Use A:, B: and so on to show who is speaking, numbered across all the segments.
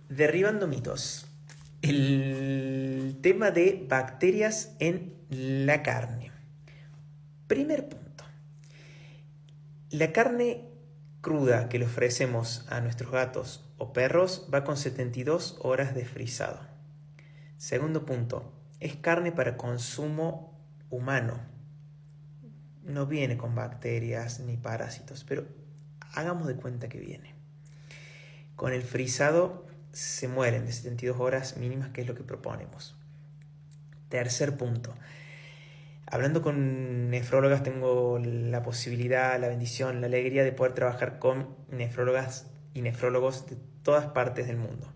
A: Derribando mitos. El tema de bacterias en la carne. Primer punto. La carne cruda que le ofrecemos a nuestros gatos o perros va con 72 horas de frisado. Segundo punto. Es carne para consumo humano. No viene con bacterias ni parásitos, pero hagamos de cuenta que viene. Con el frisado se mueren de 72 horas mínimas, que es lo que proponemos. Tercer punto. Hablando con nefrólogas, tengo la posibilidad, la bendición, la alegría de poder trabajar con nefrólogas y nefrólogos de todas partes del mundo.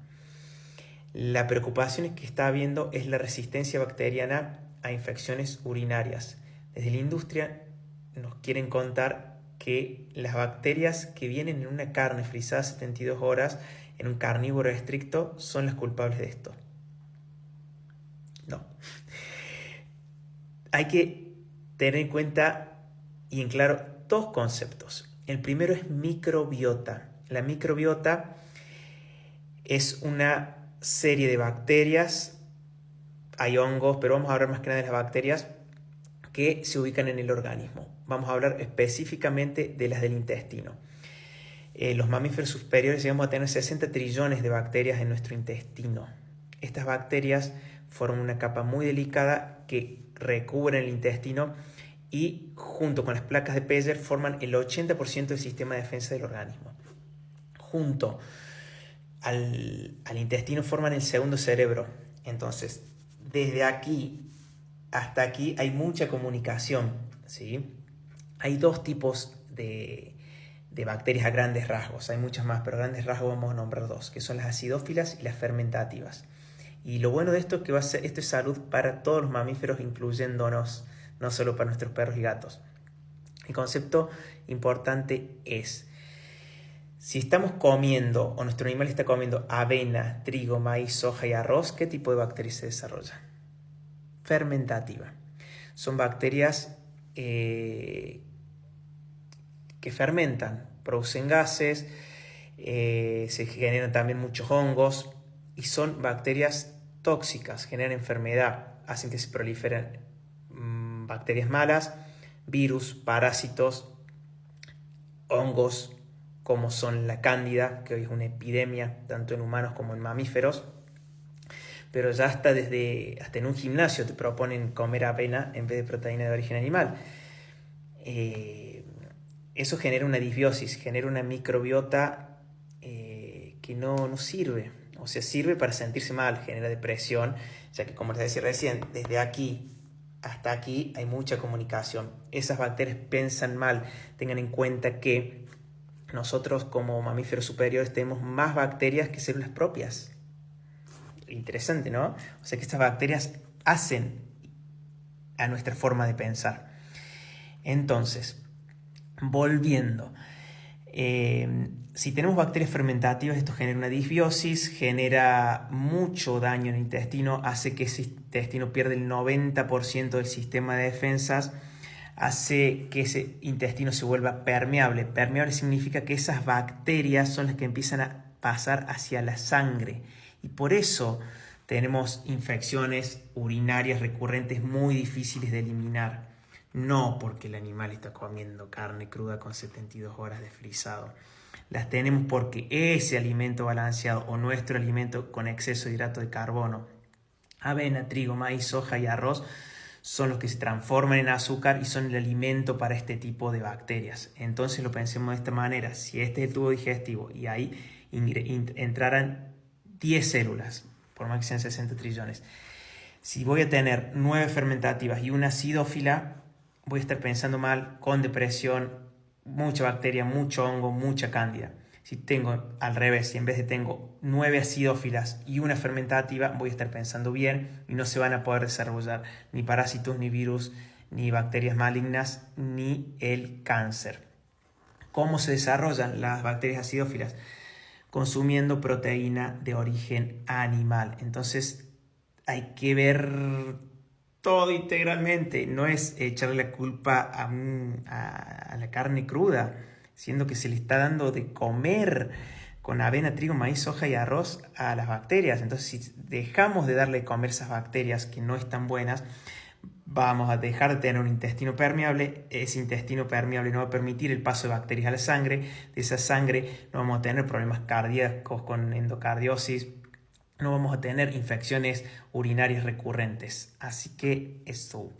A: La preocupación que está habiendo es la resistencia bacteriana a infecciones urinarias. Desde la industria nos quieren contar que las bacterias que vienen en una carne frisada 72 horas en un carnívoro estricto son las culpables de esto. No. Hay que tener en cuenta y en claro dos conceptos. El primero es microbiota. La microbiota es una serie de bacterias, hay hongos, pero vamos a hablar más que nada de las bacterias que se ubican en el organismo. Vamos a hablar específicamente de las del intestino. Los mamíferos superiores llegamos a tener 60 trillones de bacterias en nuestro intestino. Estas bacterias forman una capa muy delicada que recubren el intestino y junto con las placas de Peyer forman el 80% del sistema de defensa del organismo. Junto al intestino forman el segundo cerebro. Entonces, desde aquí hasta aquí hay mucha comunicación, ¿sí? Hay dos tipos de bacterias a grandes rasgos, hay muchas más, pero a grandes rasgos vamos a nombrar dos, que son las acidófilas y las fermentativas. Y lo bueno de esto es que esto es salud para todos los mamíferos, incluyéndonos, no solo para nuestros perros y gatos. El concepto importante es, si estamos comiendo, o nuestro animal está comiendo avena, trigo, maíz, soja y arroz, ¿qué tipo de bacterias se desarrollan? Fermentativa. Son bacterias que fermentan, producen gases, se generan también muchos hongos y son bacterias tóxicas, generan enfermedad, hacen que se proliferen bacterias malas, virus, parásitos, hongos, como son la cándida, que hoy es una epidemia tanto en humanos como en mamíferos. Pero ya hasta en un gimnasio te proponen comer avena en vez de proteína de origen animal. Eso genera una disbiosis, genera una microbiota que no sirve. O sea, sirve para sentirse mal, genera depresión, ya que, como les decía recién, desde aquí hasta aquí hay mucha comunicación. Esas bacterias piensan mal. Tengan en cuenta que nosotros como mamíferos superiores tenemos más bacterias que células propias. Interesante, ¿no? O sea que estas bacterias hacen a nuestra forma de pensar. Entonces, volviendo, si tenemos bacterias fermentativas, esto genera una disbiosis, genera mucho daño en el intestino, hace que ese intestino pierda el 90% del sistema de defensas, hace que ese intestino se vuelva permeable. Permeable significa que esas bacterias son las que empiezan a pasar hacia la sangre. Y por eso tenemos infecciones urinarias recurrentes muy difíciles de eliminar. No porque el animal está comiendo carne cruda con 72 horas de frisado. Las tenemos porque ese alimento balanceado o nuestro alimento con exceso de hidrato de carbono, avena, trigo, maíz, soja y arroz, son los que se transforman en azúcar y son el alimento para este tipo de bacterias. Entonces lo pensemos de esta manera. Si este es el tubo digestivo y ahí entrarán 10 células, por más que sean 60 trillones. Si voy a tener 9 fermentativas y una acidófila, voy a estar pensando mal, con depresión, mucha bacteria, mucho hongo, mucha cándida. Si tengo al revés, si en vez de tengo 9 acidófilas y una fermentativa, voy a estar pensando bien y no se van a poder desarrollar ni parásitos, ni virus, ni bacterias malignas, ni el cáncer. ¿Cómo se desarrollan las bacterias acidófilas? Consumiendo proteína de origen animal. Entonces hay que ver todo integralmente. No es echarle la culpa a la carne cruda, siendo que se le está dando de comer con avena, trigo, maíz, soja y arroz a las bacterias. Entonces, si dejamos de darle de comer esas bacterias que no están buenas, vamos a dejar de tener un intestino permeable. Ese intestino permeable no va a permitir el paso de bacterias a la sangre. De esa sangre no vamos a tener problemas cardíacos con endocardiosis, no vamos a tener infecciones urinarias recurrentes. Así que eso.